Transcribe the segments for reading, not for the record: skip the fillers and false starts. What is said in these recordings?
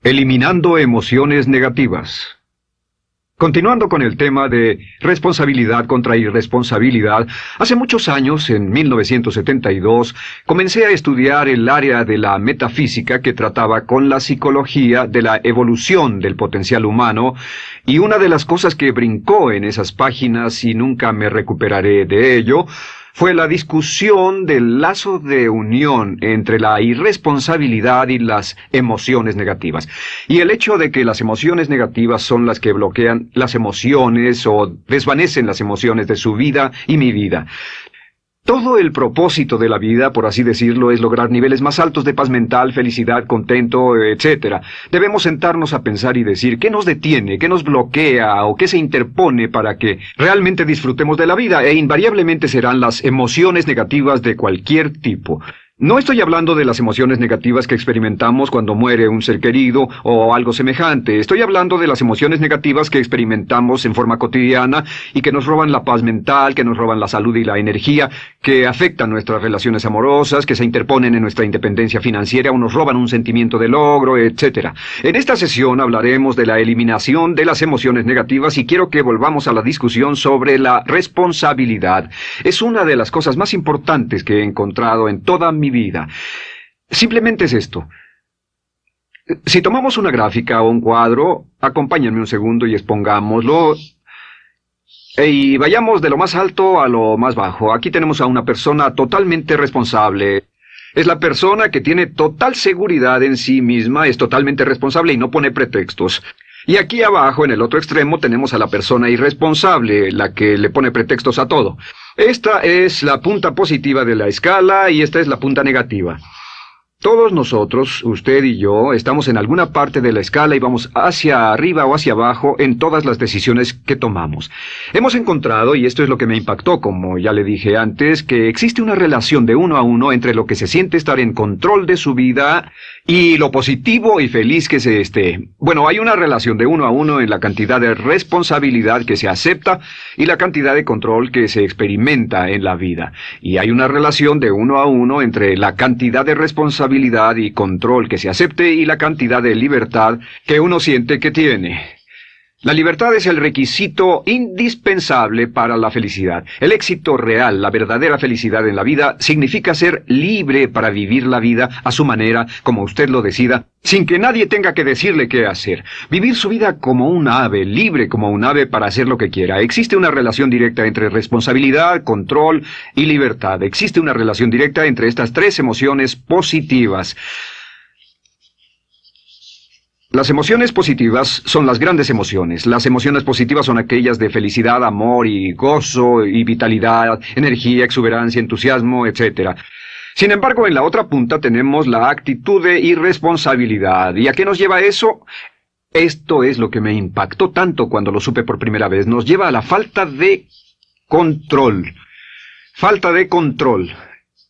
Eliminando emociones negativas. Continuando con el tema de responsabilidad contra irresponsabilidad, hace muchos años, en 1972, comencé a estudiar el área de la metafísica que trataba con la psicología de la evolución del potencial humano, y una de las cosas que brincó en esas páginas, y nunca me recuperaré de ello, fue la discusión del lazo de unión entre la irresponsabilidad y las emociones negativas. Y el hecho de que las emociones negativas son las que bloquean las emociones o desvanecen las emociones de su vida y mi vida. Todo el propósito de la vida, por así decirlo, es lograr niveles más altos de paz mental, felicidad, contento, etc. Debemos sentarnos a pensar y decir qué nos detiene, qué nos bloquea o qué se interpone para que realmente disfrutemos de la vida, e invariablemente serán las emociones negativas de cualquier tipo. No estoy hablando de las emociones negativas que experimentamos cuando muere un ser querido o algo semejante. Estoy hablando de las emociones negativas que experimentamos en forma cotidiana y que nos roban la paz mental, que nos roban la salud y la energía, que afectan nuestras relaciones amorosas, que se interponen en nuestra independencia financiera o nos roban un sentimiento de logro, etc. En esta sesión hablaremos de la eliminación de las emociones negativas y quiero que volvamos a la discusión sobre la responsabilidad. Es una de las cosas más importantes que he encontrado en toda mi vida. Simplemente es esto. Si tomamos una gráfica o un cuadro, acompáñenme un segundo y expongámoslo. Y vayamos de lo más alto a lo más bajo. Aquí tenemos a una persona totalmente responsable. Es la persona que tiene total seguridad en sí misma, es totalmente responsable y no pone pretextos. Y aquí abajo, en el otro extremo, tenemos a la persona irresponsable, la que le pone pretextos a todo. Esta es la punta positiva de la escala y esta es la punta negativa. Todos nosotros, usted y yo, estamos en alguna parte de la escala y vamos hacia arriba o hacia abajo en todas las decisiones que tomamos. Hemos encontrado, y esto es lo que me impactó, como ya le dije antes, que existe una relación de uno a uno entre lo que se siente estar en control de su vida y lo positivo y feliz que se esté. Bueno, hay una relación de uno a uno en la cantidad de responsabilidad que se acepta y la cantidad de control que se experimenta en la vida. Y hay una relación de uno a uno entre la cantidad de responsabilidad y control que se acepte y la cantidad de libertad que uno siente que tiene. La libertad es el requisito indispensable para la felicidad. El éxito real, la verdadera felicidad en la vida, significa ser libre para vivir la vida a su manera, como usted lo decida, sin que nadie tenga que decirle qué hacer. Vivir su vida como un ave, libre como un ave para hacer lo que quiera. Existe una relación directa entre responsabilidad, control y libertad. Existe una relación directa entre estas tres emociones positivas. Las emociones positivas son las grandes emociones. Las emociones positivas son aquellas de felicidad, amor y gozo y vitalidad, energía, exuberancia, entusiasmo, etc. Sin embargo, en la otra punta tenemos la actitud de irresponsabilidad. ¿Y a qué nos lleva eso? Esto es lo que me impactó tanto cuando lo supe por primera vez. Nos lleva a la falta de control. Falta de control.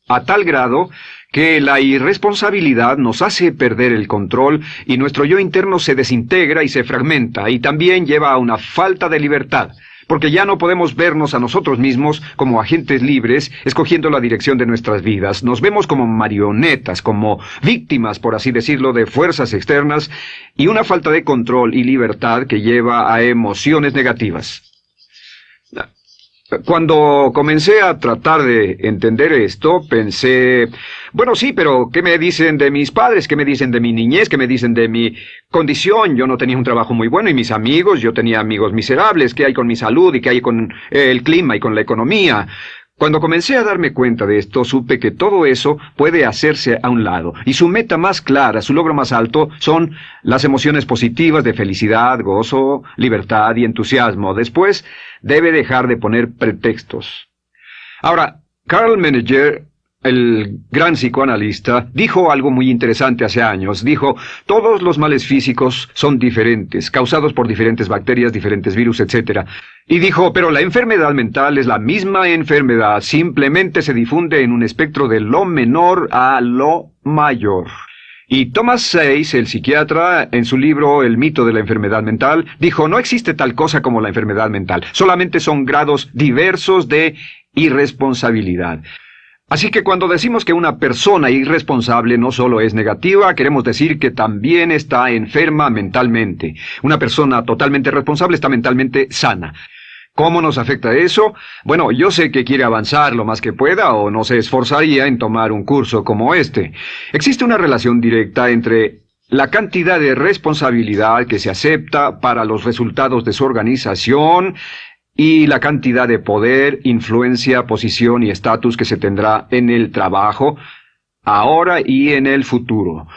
A tal grado que la irresponsabilidad nos hace perder el control y nuestro yo interno se desintegra y se fragmenta, y también lleva a una falta de libertad, porque ya no podemos vernos a nosotros mismos como agentes libres, escogiendo la dirección de nuestras vidas. Nos vemos como marionetas, como víctimas, por así decirlo, de fuerzas externas, y una falta de control y libertad que lleva a emociones negativas. Cuando comencé a tratar de entender esto, pensé, bueno, sí, pero ¿qué me dicen de mis padres? ¿Qué me dicen de mi niñez? ¿Qué me dicen de mi condición? Yo no tenía un trabajo muy bueno y mis amigos, yo tenía amigos miserables. ¿Qué hay con mi salud y qué hay con el clima y con la economía? Cuando comencé a darme cuenta de esto, supe que todo eso puede hacerse a un lado, y su meta más clara, su logro más alto, son las emociones positivas de felicidad, gozo, libertad y entusiasmo. Después, debe dejar de poner pretextos. Ahora, Carl Menninger, el gran psicoanalista, dijo algo muy interesante hace años. Dijo, todos los males físicos son diferentes, causados por diferentes bacterias, diferentes virus, etc. Y dijo, pero la enfermedad mental es la misma enfermedad, simplemente se difunde en un espectro de lo menor a lo mayor. Y Thomas Sayce, el psiquiatra, en su libro El mito de la enfermedad mental, dijo, no existe tal cosa como la enfermedad mental, solamente son grados diversos de irresponsabilidad. Así que cuando decimos que una persona irresponsable no solo es negativa, queremos decir que también está enferma mentalmente. Una persona totalmente responsable está mentalmente sana. ¿Cómo nos afecta eso? Bueno, yo sé que quiere avanzar lo más que pueda o no se esforzaría en tomar un curso como este. Existe una relación directa entre la cantidad de responsabilidad que se acepta para los resultados de su organización y la cantidad de poder, influencia, posición y estatus que se tendrá en el trabajo, ahora y en el futuro.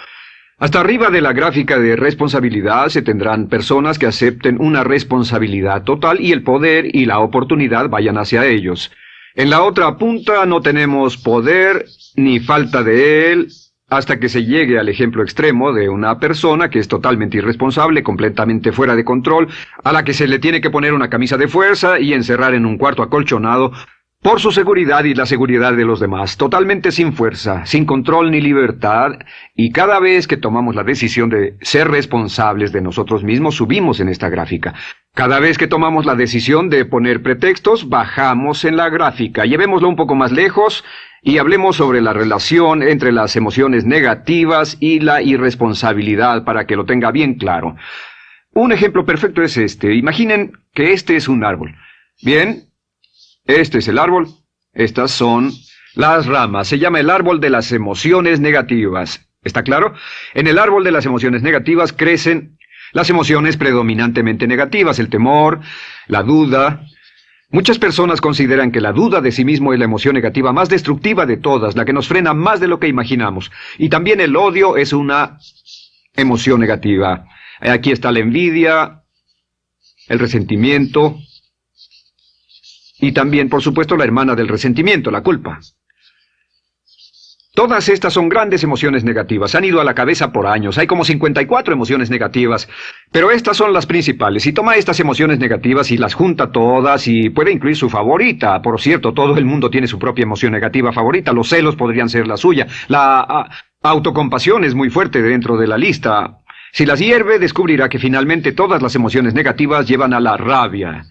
Hasta arriba de la gráfica de responsabilidad se tendrán personas que acepten una responsabilidad total y el poder y la oportunidad vayan hacia ellos. En la otra punta no tenemos poder ni falta de él hasta que se llegue al ejemplo extremo de una persona que es totalmente irresponsable, completamente fuera de control, a la que se le tiene que poner una camisa de fuerza y encerrar en un cuarto acolchonado por su seguridad y la seguridad de los demás, totalmente sin fuerza, sin control ni libertad, y cada vez que tomamos la decisión de ser responsables de nosotros mismos, subimos en esta gráfica. Cada vez que tomamos la decisión de poner pretextos, bajamos en la gráfica. Llevémoslo un poco más lejos y hablemos sobre la relación entre las emociones negativas y la irresponsabilidad para que lo tenga bien claro. Un ejemplo perfecto es este. Imaginen que este es un árbol. Bien. Este es el árbol, estas son las ramas, se llama el árbol de las emociones negativas. ¿Está claro? En el árbol de las emociones negativas crecen las emociones predominantemente negativas, el temor, la duda. Muchas personas consideran que la duda de sí mismo es la emoción negativa más destructiva de todas, la que nos frena más de lo que imaginamos. Y también el odio es una emoción negativa. Aquí está la envidia, el resentimiento. Y también, por supuesto, la hermana del resentimiento, la culpa. Todas estas son grandes emociones negativas. Han ido a la cabeza por años. Hay como 54 emociones negativas. Pero estas son las principales. Si toma estas emociones negativas y las junta todas y puede incluir su favorita. Por cierto, todo el mundo tiene su propia emoción negativa favorita. Los celos podrían ser la suya. La autocompasión es muy fuerte dentro de la lista. Si las hierve, descubrirá que finalmente todas las emociones negativas llevan a la rabia.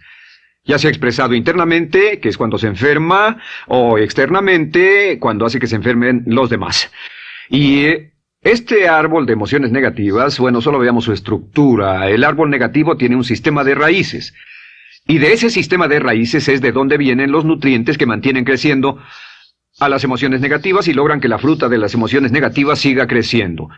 Ya sea expresado internamente, que es cuando se enferma, o externamente, cuando hace que se enfermen los demás. Y este árbol de emociones negativas, bueno, solo veamos su estructura. El árbol negativo tiene un sistema de raíces. Y de ese sistema de raíces es de donde vienen los nutrientes que mantienen creciendo a las emociones negativas y logran que la fruta de las emociones negativas siga creciendo.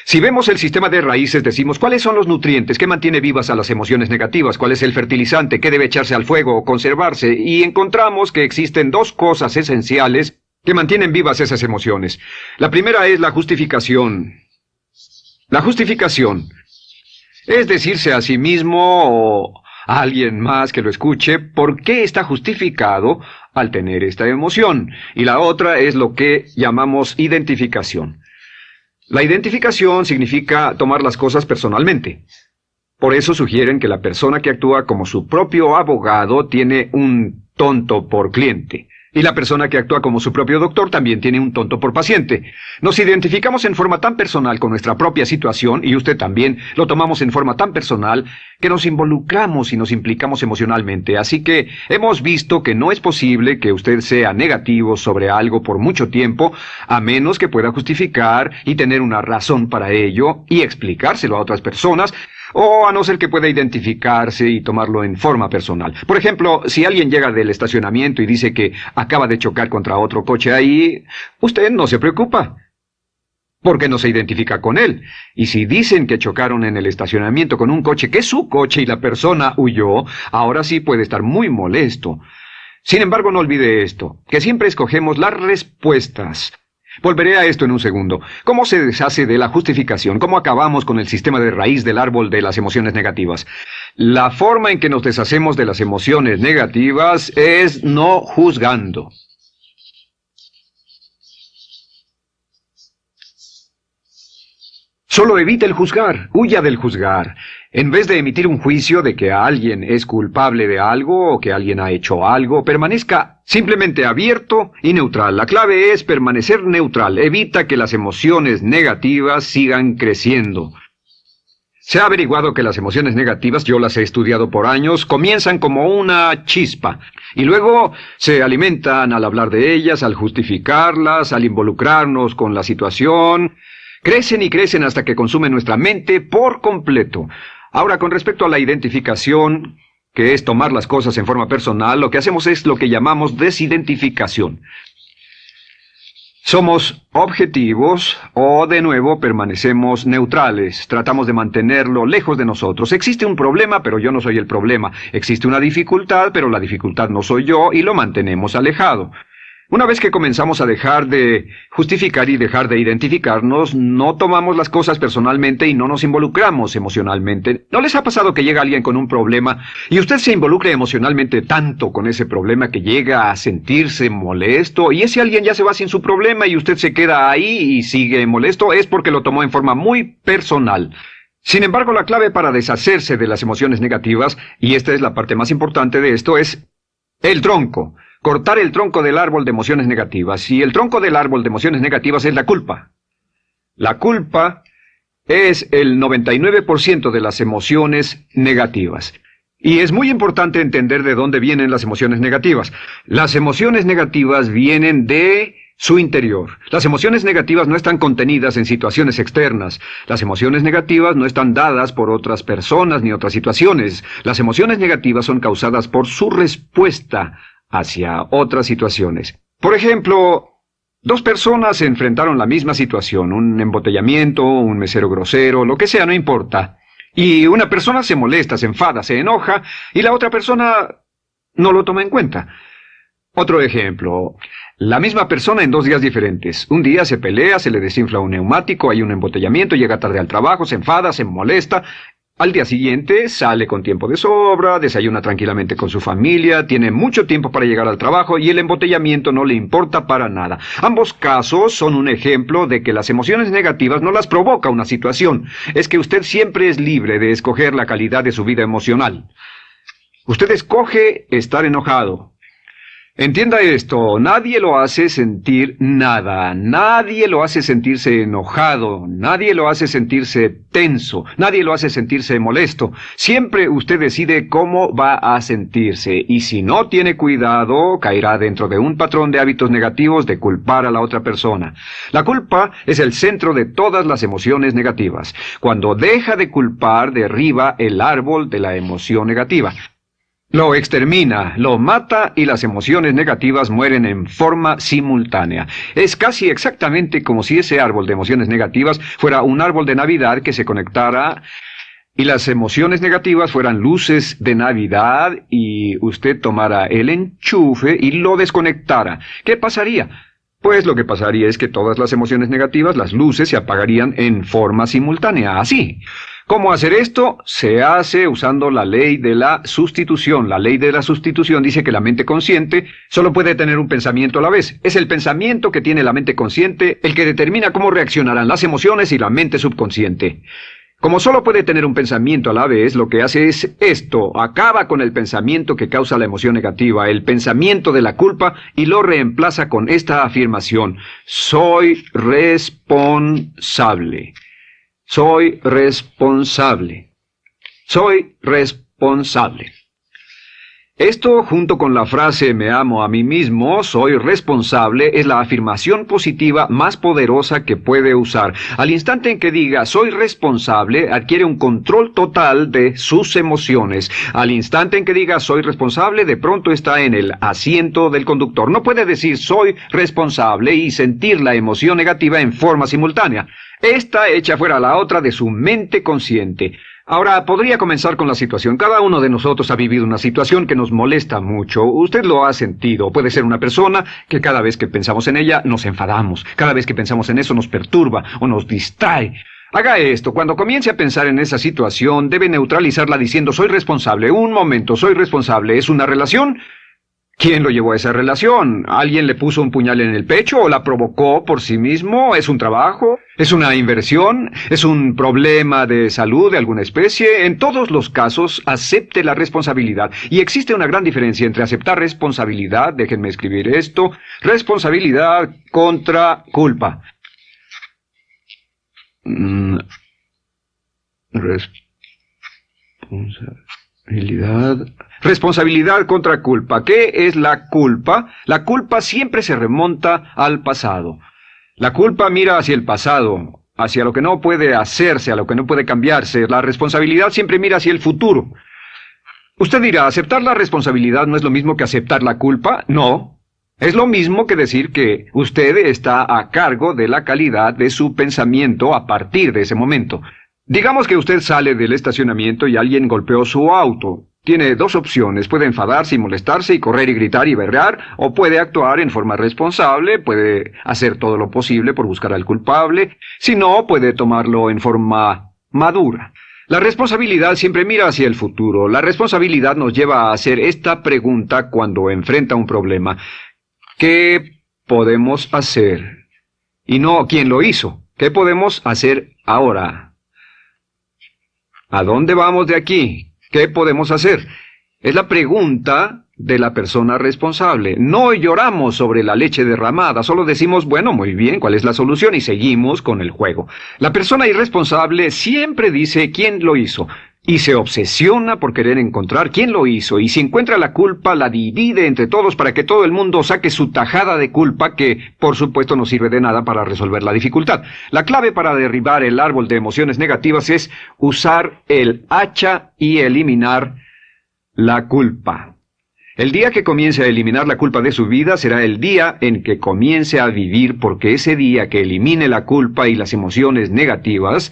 Si vemos el sistema de raíces, decimos, ¿cuáles son los nutrientes que mantiene vivas a las emociones negativas? ¿Cuál es el fertilizante que debe echarse al fuego o conservarse? Y encontramos que existen dos cosas esenciales que mantienen vivas esas emociones. La primera es la justificación. La justificación es decirse a sí mismo o a alguien más que lo escuche por qué está justificado al tener esta emoción. Y la otra es lo que llamamos identificación. La identificación significa tomar las cosas personalmente. Por eso sugieren que la persona que actúa como su propio abogado tiene un tonto por cliente. Y la persona que actúa como su propio doctor también tiene un tonto por paciente. Nos identificamos en forma tan personal con nuestra propia situación, y usted también, lo tomamos en forma tan personal, que nos involucramos y nos implicamos emocionalmente. Así que hemos visto que no es posible que usted sea negativo sobre algo por mucho tiempo, a menos que pueda justificar y tener una razón para ello, y explicárselo a otras personas, o a no ser que pueda identificarse y tomarlo en forma personal. Por ejemplo, si alguien llega del estacionamiento y dice que acaba de chocar contra otro coche ahí, usted no se preocupa, porque no se identifica con él. Y si dicen que chocaron en el estacionamiento con un coche que es su coche y la persona huyó, ahora sí puede estar muy molesto. Sin embargo, no olvide esto, que siempre escogemos las respuestas. Volveré a esto en un segundo. ¿Cómo se deshace de la justificación? ¿Cómo acabamos con el sistema de raíz del árbol de las emociones negativas? La forma en que nos deshacemos de las emociones negativas es no juzgando. Solo evite el juzgar, huya del juzgar. En vez de emitir un juicio de que alguien es culpable de algo o que alguien ha hecho algo, permanezca simplemente abierto y neutral. La clave es permanecer neutral. Evita que las emociones negativas sigan creciendo. Se ha averiguado que las emociones negativas, yo las he estudiado por años, comienzan como una chispa y luego se alimentan al hablar de ellas, al justificarlas, al involucrarnos con la situación. Crecen y crecen hasta que consumen nuestra mente por completo. Ahora, con respecto a la identificación, que es tomar las cosas en forma personal, lo que hacemos es lo que llamamos desidentificación. Somos objetivos o, de nuevo, permanecemos neutrales. Tratamos de mantenerlo lejos de nosotros. Existe un problema, pero yo no soy el problema. Existe una dificultad, pero la dificultad no soy yo, y lo mantenemos alejado. Una vez que comenzamos a dejar de justificar y dejar de identificarnos, no tomamos las cosas personalmente y no nos involucramos emocionalmente. ¿No les ha pasado que llega alguien con un problema y usted se involucre emocionalmente tanto con ese problema que llega a sentirse molesto y ese alguien ya se va sin su problema y usted se queda ahí y sigue molesto? Es porque lo tomó en forma muy personal. Sin embargo, la clave para deshacerse de las emociones negativas, y esta es la parte más importante de esto, es el tronco. Cortar el tronco del árbol de emociones negativas. Y el tronco del árbol de emociones negativas es la culpa. La culpa es el 99% de las emociones negativas. Y es muy importante entender de dónde vienen las emociones negativas. Las emociones negativas vienen de su interior. Las emociones negativas no están contenidas en situaciones externas. Las emociones negativas no están dadas por otras personas ni otras situaciones. Las emociones negativas son causadas por su respuesta hacia otras situaciones. Por ejemplo, dos personas se enfrentaron la misma situación, un embotellamiento, un mesero grosero, lo que sea, no importa. Y una persona se molesta, se enfada, se enoja, y la otra persona no lo toma en cuenta. Otro ejemplo, la misma persona en 2 días diferentes. Un día se pelea, se le desinfla un neumático, hay un embotellamiento, llega tarde al trabajo, se enfada, se molesta. Al día siguiente sale con tiempo de sobra, desayuna tranquilamente con su familia, tiene mucho tiempo para llegar al trabajo y el embotellamiento no le importa para nada. Ambos casos son un ejemplo de que las emociones negativas no las provoca una situación. Es que usted siempre es libre de escoger la calidad de su vida emocional. Usted escoge estar enojado. Entienda esto, nadie lo hace sentir nada, nadie lo hace sentirse enojado, nadie lo hace sentirse tenso, nadie lo hace sentirse molesto. Siempre usted decide cómo va a sentirse y si no tiene cuidado, caerá dentro de un patrón de hábitos negativos de culpar a la otra persona. La culpa es el centro de todas las emociones negativas. Cuando deja de culpar, derriba el árbol de la emoción negativa. Lo extermina, lo mata y las emociones negativas mueren en forma simultánea. Es casi exactamente como si ese árbol de emociones negativas fuera un árbol de Navidad que se conectara y las emociones negativas fueran luces de Navidad y usted tomara el enchufe y lo desconectara. ¿Qué pasaría? Pues lo que pasaría es que todas las emociones negativas, las luces, se apagarían en forma simultánea, así. ¿Cómo hacer esto? Se hace usando la ley de la sustitución. La ley de la sustitución dice que la mente consciente solo puede tener un pensamiento a la vez. Es el pensamiento que tiene la mente consciente el que determina cómo reaccionarán las emociones y la mente subconsciente. Como solo puede tener un pensamiento a la vez, lo que hace es esto: acaba con el pensamiento que causa la emoción negativa, el pensamiento de la culpa, y lo reemplaza con esta afirmación: soy responsable. Soy responsable. Soy responsable. Esto, junto con la frase me amo a mí mismo, soy responsable, es la afirmación positiva más poderosa que puede usar. Al instante en que diga soy responsable, adquiere un control total de sus emociones. Al instante en que diga soy responsable, de pronto está en el asiento del conductor. No puede decir soy responsable y sentir la emoción negativa en forma simultánea. Esta echa fuera la otra de su mente consciente. Ahora, podría comenzar con la situación. Cada uno de nosotros ha vivido una situación que nos molesta mucho. Usted lo ha sentido. Puede ser una persona que cada vez que pensamos en ella nos enfadamos. Cada vez que pensamos en eso nos perturba o nos distrae. Haga esto. Cuando comience a pensar en esa situación, debe neutralizarla diciendo soy responsable. Un momento, soy responsable. ¿Es una relación? ¿Quién lo llevó a esa relación? ¿Alguien le puso un puñal en el pecho o la provocó por sí mismo? ¿Es un trabajo? ¿Es una inversión? ¿Es un problema de salud de alguna especie? En todos los casos, acepte la responsabilidad. Y existe una gran diferencia entre aceptar responsabilidad, déjenme escribir esto, responsabilidad contra culpa. Responsabilidad. Responsabilidad contra culpa. ¿Qué es la culpa? La culpa siempre se remonta al pasado. La culpa mira hacia el pasado, hacia lo que no puede hacerse, a lo que no puede cambiarse. La responsabilidad siempre mira hacia el futuro. Usted dirá, ¿aceptar la responsabilidad no es lo mismo que aceptar la culpa? No. Es lo mismo que decir que usted está a cargo de la calidad de su pensamiento a partir de ese momento. Digamos que usted sale del estacionamiento y alguien golpeó su auto. Tiene dos opciones: puede enfadarse y molestarse y correr y gritar y berrear, o puede actuar en forma responsable, puede hacer todo lo posible por buscar al culpable. Si no, puede tomarlo en forma madura. La responsabilidad siempre mira hacia el futuro. La responsabilidad nos lleva a hacer esta pregunta cuando enfrenta un problema: ¿qué podemos hacer? Y no ¿quién lo hizo? ¿Qué podemos hacer ahora? ¿A dónde vamos de aquí? ¿Qué podemos hacer? Es la pregunta de la persona responsable. No lloramos sobre la leche derramada, solo decimos, bueno, muy bien, ¿cuál es la solución? Y seguimos con el juego. La persona irresponsable siempre dice quién lo hizo, y se obsesiona por querer encontrar quién lo hizo, y si encuentra la culpa, la divide entre todos para que todo el mundo saque su tajada de culpa, que por supuesto no sirve de nada para resolver la dificultad. La clave para derribar el árbol de emociones negativas es usar el hacha y eliminar la culpa. El día que comience a eliminar la culpa de su vida será el día en que comience a vivir, porque ese día que elimine la culpa y las emociones negativas,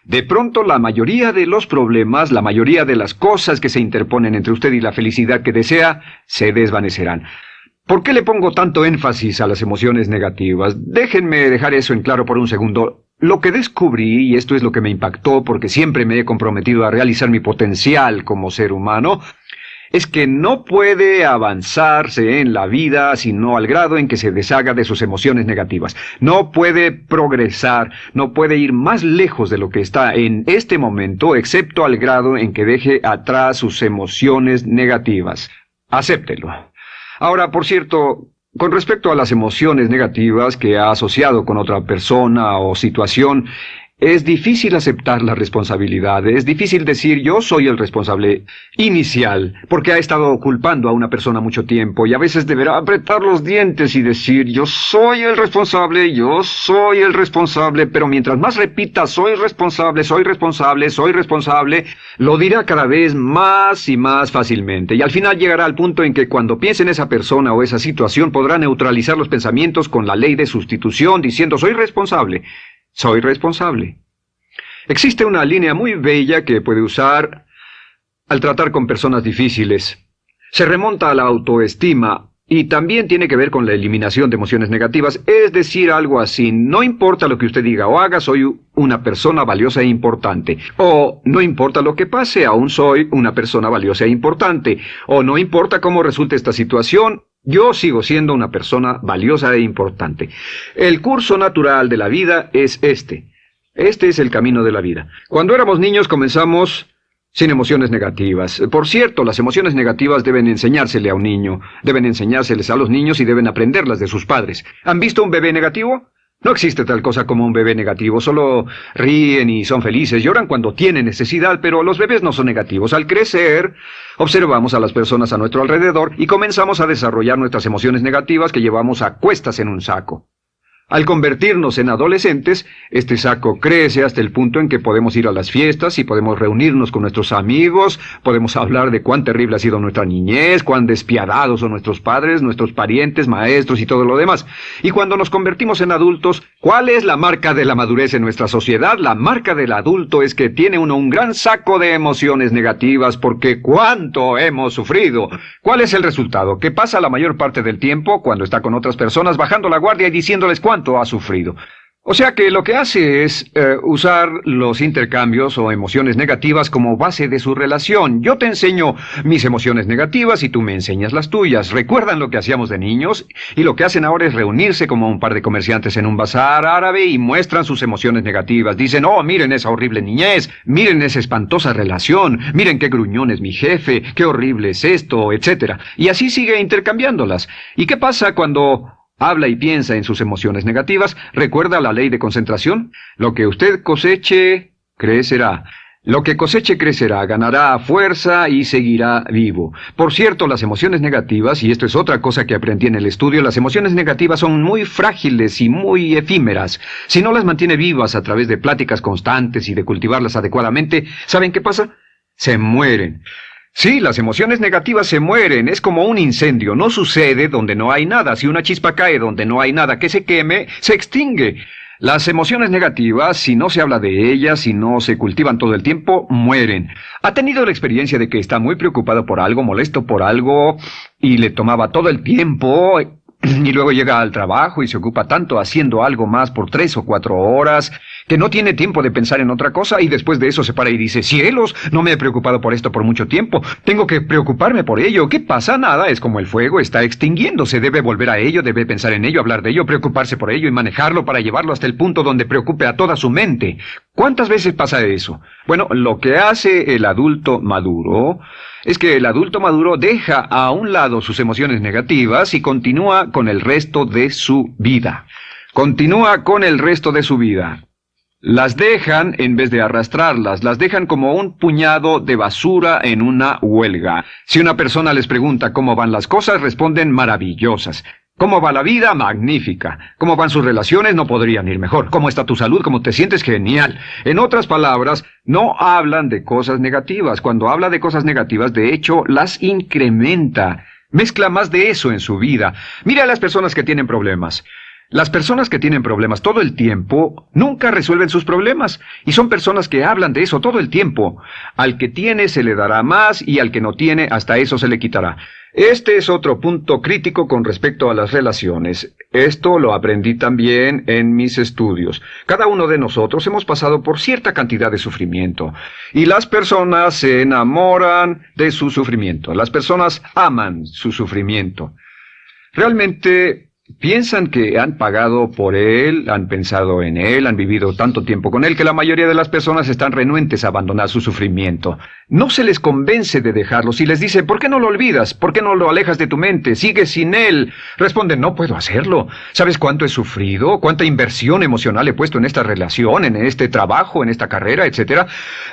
de pronto la mayoría de los problemas, la mayoría de las cosas que se interponen entre usted y la felicidad que desea, se desvanecerán. ¿Por qué le pongo tanto énfasis a las emociones negativas? Déjenme dejar eso en claro por un segundo. Lo que descubrí, y esto es lo que me impactó porque siempre me he comprometido a realizar mi potencial como ser humano, es que no puede avanzarse en la vida sino al grado en que se deshaga de sus emociones negativas. No puede progresar, no puede ir más lejos de lo que está en este momento, excepto al grado en que deje atrás sus emociones negativas. Acéptelo. Ahora, por cierto, con respecto a las emociones negativas que ha asociado con otra persona o situación, es difícil aceptar la responsabilidad, es difícil decir yo soy el responsable inicial, porque ha estado culpando a una persona mucho tiempo y a veces deberá apretar los dientes y decir yo soy el responsable, pero mientras más repita soy responsable, lo dirá cada vez más y más fácilmente, y al final llegará al punto en que cuando piense en esa persona o esa situación podrá neutralizar los pensamientos con la ley de sustitución diciendo soy responsable. Soy responsable. Existe una línea muy bella que puede usar al tratar con personas difíciles. Se remonta a la autoestima y también tiene que ver con la eliminación de emociones negativas, es decir, algo así: no importa lo que usted diga o haga, soy una persona valiosa e importante. O no importa lo que pase, aún soy una persona valiosa e importante. O no importa cómo resulte esta situación, yo sigo siendo una persona valiosa e importante. El curso natural de la vida es este. Este es el camino de la vida. Cuando éramos niños comenzamos sin emociones negativas. Por cierto, las emociones negativas deben enseñársele a un niño, deben enseñárseles a los niños y deben aprenderlas de sus padres. ¿Han visto un bebé negativo? No existe tal cosa como un bebé negativo, solo ríen y son felices, lloran cuando tienen necesidad, pero los bebés no son negativos. Al crecer, observamos a las personas a nuestro alrededor y comenzamos a desarrollar nuestras emociones negativas que llevamos a cuestas en un saco. Al convertirnos en adolescentes, este saco crece hasta el punto en que podemos ir a las fiestas y podemos reunirnos con nuestros amigos, podemos hablar de cuán terrible ha sido nuestra niñez, cuán despiadados son nuestros padres, nuestros parientes, maestros y todo lo demás. Y cuando nos convertimos en adultos, ¿cuál es la marca de la madurez en nuestra sociedad? La marca del adulto es que tiene uno un gran saco de emociones negativas porque ¿cuánto hemos sufrido? ¿Cuál es el resultado? Que pasa la mayor parte del tiempo cuando está con otras personas bajando la guardia y diciéndoles cuánto ha sufrido. O sea que lo que hace es usar los intercambios o emociones negativas como base de su relación. Yo te enseño mis emociones negativas y tú me enseñas las tuyas. ¿Recuerdan lo que hacíamos de niños? Y lo que hacen ahora es reunirse como un par de comerciantes en un bazar árabe y muestran sus emociones negativas. Dicen, oh, miren esa horrible niñez, miren esa espantosa relación, miren qué gruñón es mi jefe, qué horrible es esto, etc. Y así sigue intercambiándolas. ¿Y qué pasa cuando habla y piensa en sus emociones negativas? ¿Recuerda la ley de concentración? Lo que usted coseche, crecerá. Lo que coseche crecerá, ganará fuerza y seguirá vivo. Por cierto, las emociones negativas, y esto es otra cosa que aprendí en el estudio, las emociones negativas son muy frágiles y muy efímeras. Si no las mantiene vivas a través de pláticas constantes y de cultivarlas adecuadamente, ¿saben qué pasa? Se mueren. Sí, las emociones negativas se mueren, es como un incendio, no sucede donde no hay nada. Si una chispa cae donde no hay nada que se queme, se extingue. Las emociones negativas, si no se habla de ellas, si no se cultivan todo el tiempo, mueren. ¿Ha tenido la experiencia de que está muy preocupado por algo, molesto por algo, y le tomaba todo el tiempo, y luego llega al trabajo y se ocupa tanto haciendo algo más por 3 o 4 horas, que no tiene tiempo de pensar en otra cosa, y después de eso se para y dice, cielos, no me he preocupado por esto por mucho tiempo, tengo que preocuparme por ello? ¿Qué pasa? Nada, es como el fuego, está extinguiéndose, debe volver a ello, debe pensar en ello, hablar de ello, preocuparse por ello y manejarlo para llevarlo hasta el punto donde preocupe a toda su mente. ¿Cuántas veces pasa eso? Bueno, lo que hace el adulto maduro es que el adulto maduro deja a un lado sus emociones negativas y continúa con el resto de su vida. Continúa con el resto de su vida. Las dejan en vez de arrastrarlas, las dejan como un puñado de basura en una huelga. Si una persona les pregunta cómo van las cosas, responden maravillosas. ¿Cómo va la vida? Magnífica. ¿Cómo van sus relaciones? No podrían ir mejor. ¿Cómo está tu salud? ¿Cómo te sientes? Genial. En otras palabras, no hablan de cosas negativas. Cuando habla de cosas negativas, de hecho, las incrementa. Mezcla más de eso en su vida. Mira a las personas que tienen problemas. Las personas que tienen problemas todo el tiempo nunca resuelven sus problemas, y son personas que hablan de eso todo el tiempo. Al que tiene se le dará más, y al que no tiene hasta eso se le quitará. Este es otro punto crítico con respecto a las relaciones. Esto lo aprendí también en mis estudios. Cada uno de nosotros hemos pasado por cierta cantidad de sufrimiento, y las personas se enamoran de su sufrimiento. Las personas aman su sufrimiento. Realmente piensan que han pagado por él, han pensado en él, han vivido tanto tiempo con él, que la mayoría de las personas están renuentes a abandonar su sufrimiento. No se les convence de dejarlo. Si les dice, ¿por qué no lo olvidas? ¿Por qué no lo alejas de tu mente? ¿Sigues sin él? Responden, no puedo hacerlo. ¿Sabes cuánto he sufrido? ¿Cuánta inversión emocional he puesto en esta relación, en este trabajo, en esta carrera, etcétera?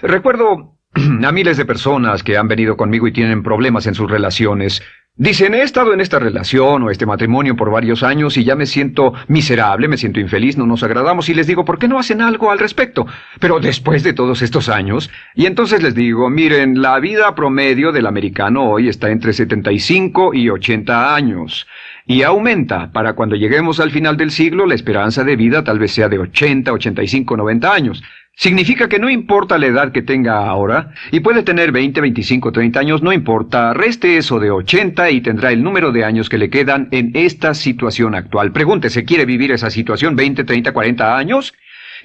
Recuerdo a miles de personas que han venido conmigo y tienen problemas en sus relaciones. Dicen, he estado en esta relación o este matrimonio por varios años y ya me siento miserable, me siento infeliz, no nos agradamos, y les digo, ¿por qué no hacen algo al respecto? Pero después de todos estos años, y entonces les digo, miren, la vida promedio del americano hoy está entre 75 y 80 años. Y aumenta. Para cuando lleguemos al final del siglo, la esperanza de vida tal vez sea de 80, 85, 90 años. Significa que no importa la edad que tenga ahora, y puede tener 20, 25, 30 años, no importa, reste eso de 80 y tendrá el número de años que le quedan en esta situación actual. Pregúntese, ¿quiere vivir esa situación 20, 30, 40 años?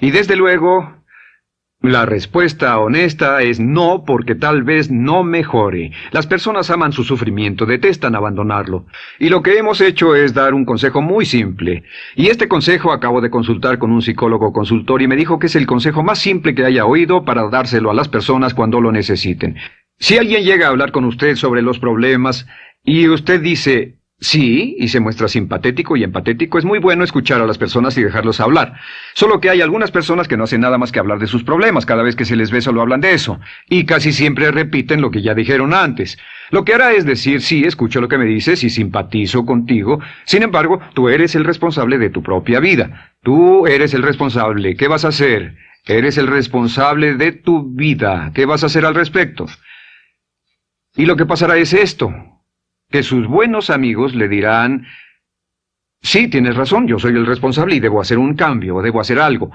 Y desde luego, la respuesta honesta es no, porque tal vez no mejore. Las personas aman su sufrimiento, detestan abandonarlo. Y lo que hemos hecho es dar un consejo muy simple. Y este consejo acabo de consultar con un psicólogo consultor y me dijo que es el consejo más simple que haya oído para dárselo a las personas cuando lo necesiten. Si alguien llega a hablar con usted sobre los problemas y usted dice sí, y se muestra simpatético y empatético, es muy bueno escuchar a las personas y dejarlos hablar. Solo que hay algunas personas que no hacen nada más que hablar de sus problemas. Cada vez que se les ve solo hablan de eso. Y casi siempre repiten lo que ya dijeron antes. Lo que hará es decir, sí, escucho lo que me dices y simpatizo contigo. Sin embargo, tú eres el responsable de tu propia vida. Tú eres el responsable. ¿Qué vas a hacer? Eres el responsable de tu vida. ¿Qué vas a hacer al respecto? Y lo que pasará es esto, que sus buenos amigos le dirán, sí, tienes razón, yo soy el responsable y debo hacer un cambio, debo hacer algo.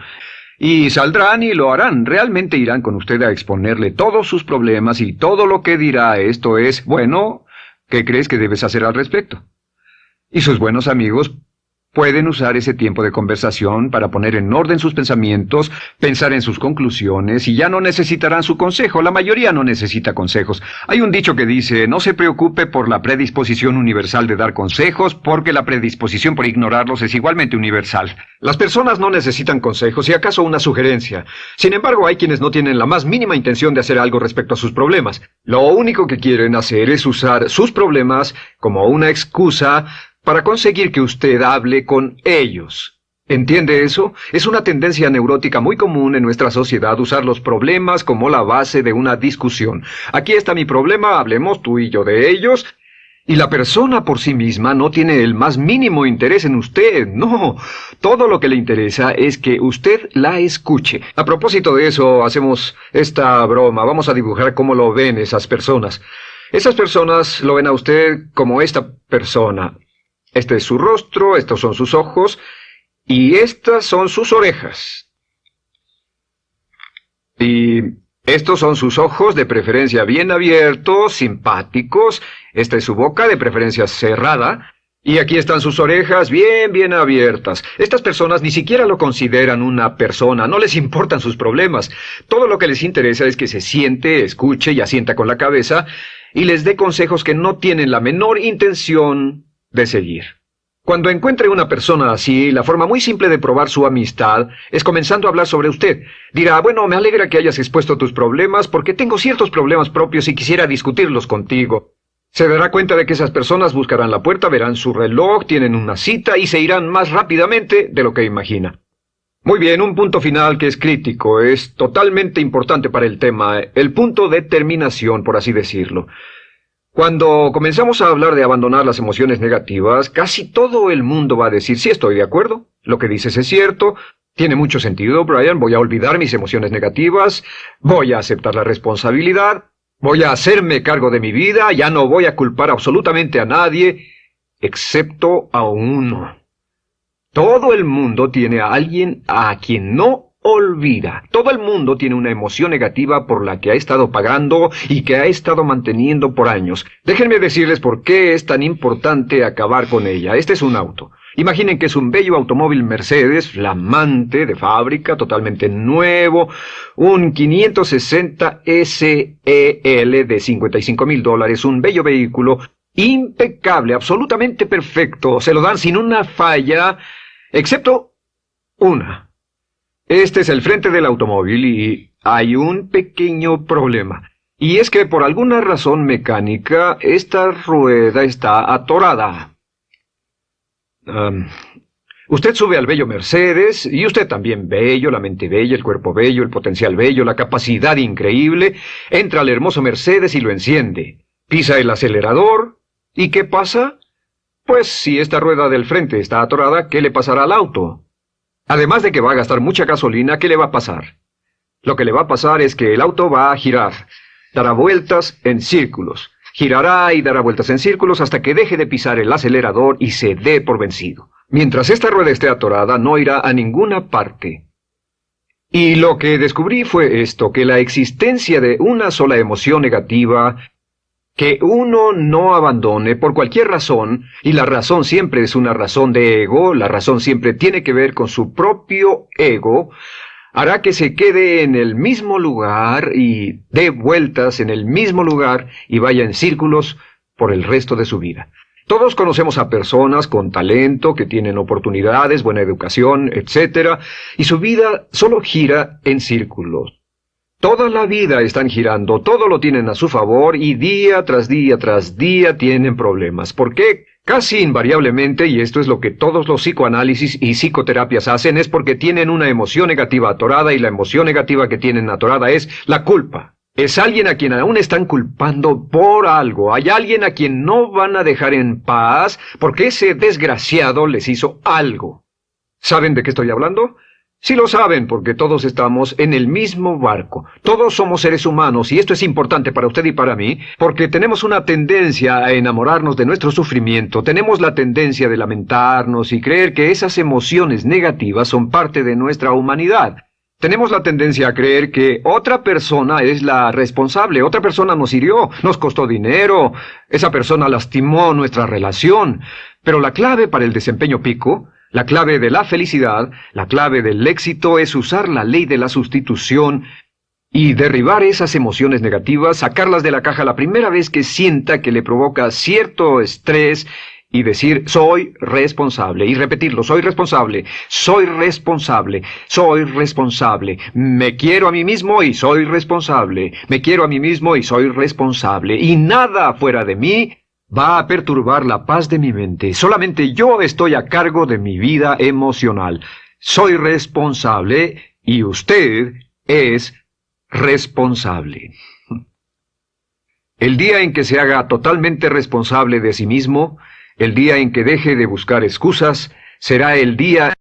Y saldrán y lo harán, realmente irán con usted a exponerle todos sus problemas y todo lo que dirá esto es, bueno, ¿qué crees que debes hacer al respecto? Y sus buenos amigos pueden usar ese tiempo de conversación para poner en orden sus pensamientos, pensar en sus conclusiones, y ya no necesitarán su consejo. La mayoría no necesita consejos. Hay un dicho que dice, no se preocupe por la predisposición universal de dar consejos, porque la predisposición por ignorarlos es igualmente universal. Las personas no necesitan consejos, si acaso una sugerencia. Sin embargo, hay quienes no tienen la más mínima intención de hacer algo respecto a sus problemas. Lo único que quieren hacer es usar sus problemas como una excusa para conseguir que usted hable con ellos. ¿Entiende eso? Es una tendencia neurótica muy común en nuestra sociedad usar los problemas como la base de una discusión. Aquí está mi problema, hablemos tú y yo de ellos. Y la persona por sí misma no tiene el más mínimo interés en usted, no. Todo lo que le interesa es que usted la escuche. A propósito de eso, hacemos esta broma. Vamos a dibujar cómo lo ven esas personas. Esas personas lo ven a usted como esta persona. Este es su rostro, estos son sus ojos, y estas son sus orejas. Y estos son sus ojos, de preferencia bien abiertos, simpáticos. Esta es su boca, de preferencia cerrada. Y aquí están sus orejas, bien abiertas. Estas personas ni siquiera lo consideran una persona, no les importan sus problemas. Todo lo que les interesa es que se siente, escuche y asienta con la cabeza, y les dé consejos que no tienen la menor intención de seguir. Cuando encuentre una persona así, la forma muy simple de probar su amistad es comenzando a hablar sobre usted. Dirá, bueno, me alegra que hayas expuesto tus problemas porque tengo ciertos problemas propios y quisiera discutirlos contigo. Se dará cuenta de que esas personas buscarán la puerta, verán su reloj, tienen una cita y se irán más rápidamente de lo que imagina. Muy bien, un punto final que es crítico, es totalmente importante para el tema, el punto de terminación, por así decirlo. Cuando comenzamos a hablar de abandonar las emociones negativas, casi todo el mundo va a decir, sí, estoy de acuerdo, lo que dices es cierto, tiene mucho sentido, Brian, voy a olvidar mis emociones negativas, voy a aceptar la responsabilidad, voy a hacerme cargo de mi vida, ya no voy a culpar absolutamente a nadie, excepto a uno. Todo el mundo tiene a alguien a quien no olvida. Todo el mundo tiene una emoción negativa por la que ha estado pagando y que ha estado manteniendo por años. Déjenme decirles por qué es tan importante acabar con ella. Este es un auto. Imaginen que es un bello automóvil Mercedes, flamante, de fábrica, totalmente nuevo, un 560 SEL de $55,000, un bello vehículo, impecable, absolutamente perfecto. Se lo dan sin una falla, excepto una. Este es el frente del automóvil y hay un pequeño problema. Y es que por alguna razón mecánica, esta rueda está atorada. Usted sube al bello Mercedes, y usted también bello, la mente bella, el cuerpo bello, el potencial bello, la capacidad increíble, entra al hermoso Mercedes y lo enciende. Pisa el acelerador, ¿y qué pasa? Pues si esta rueda del frente está atorada, ¿qué le pasará al auto? Además de que va a gastar mucha gasolina, ¿qué le va a pasar? Lo que le va a pasar es que el auto va a girar, dará vueltas en círculos, girará y dará vueltas en círculos hasta que deje de pisar el acelerador y se dé por vencido. Mientras esta rueda esté atorada, no irá a ninguna parte. Y lo que descubrí fue esto, que la existencia de una sola emoción negativa que uno no abandone por cualquier razón, y la razón siempre es una razón de ego, la razón siempre tiene que ver con su propio ego, hará que se quede en el mismo lugar y dé vueltas en el mismo lugar y vaya en círculos por el resto de su vida. Todos conocemos a personas con talento, que tienen oportunidades, buena educación, etc., y su vida solo gira en círculos. Toda la vida están girando, todo lo tienen a su favor y día tras día tras día tienen problemas. ¿Por qué? Casi invariablemente, y esto es lo que todos los psicoanálisis y psicoterapias hacen, es porque tienen una emoción negativa atorada y la emoción negativa que tienen atorada es la culpa. Es alguien a quien aún están culpando por algo. Hay alguien a quien no van a dejar en paz porque ese desgraciado les hizo algo. ¿Saben de qué estoy hablando? Sí lo saben, porque todos estamos en el mismo barco. Todos somos seres humanos, y esto es importante para usted y para mí, porque tenemos una tendencia a enamorarnos de nuestro sufrimiento, tenemos la tendencia de lamentarnos y creer que esas emociones negativas son parte de nuestra humanidad. Tenemos la tendencia a creer que otra persona es la responsable, otra persona nos hirió, nos costó dinero, esa persona lastimó nuestra relación, pero la clave para el desempeño pico, la clave de la felicidad, la clave del éxito es usar la ley de la sustitución y derribar esas emociones negativas, sacarlas de la caja la primera vez que sienta que le provoca cierto estrés y decir, soy responsable, y repetirlo, soy responsable, soy responsable, soy responsable, me quiero a mí mismo y soy responsable, me quiero a mí mismo y soy responsable, y nada fuera de mí va a perturbar la paz de mi mente. Solamente yo estoy a cargo de mi vida emocional. Soy responsable y usted es responsable. El día en que se haga totalmente responsable de sí mismo, el día en que deje de buscar excusas, será el día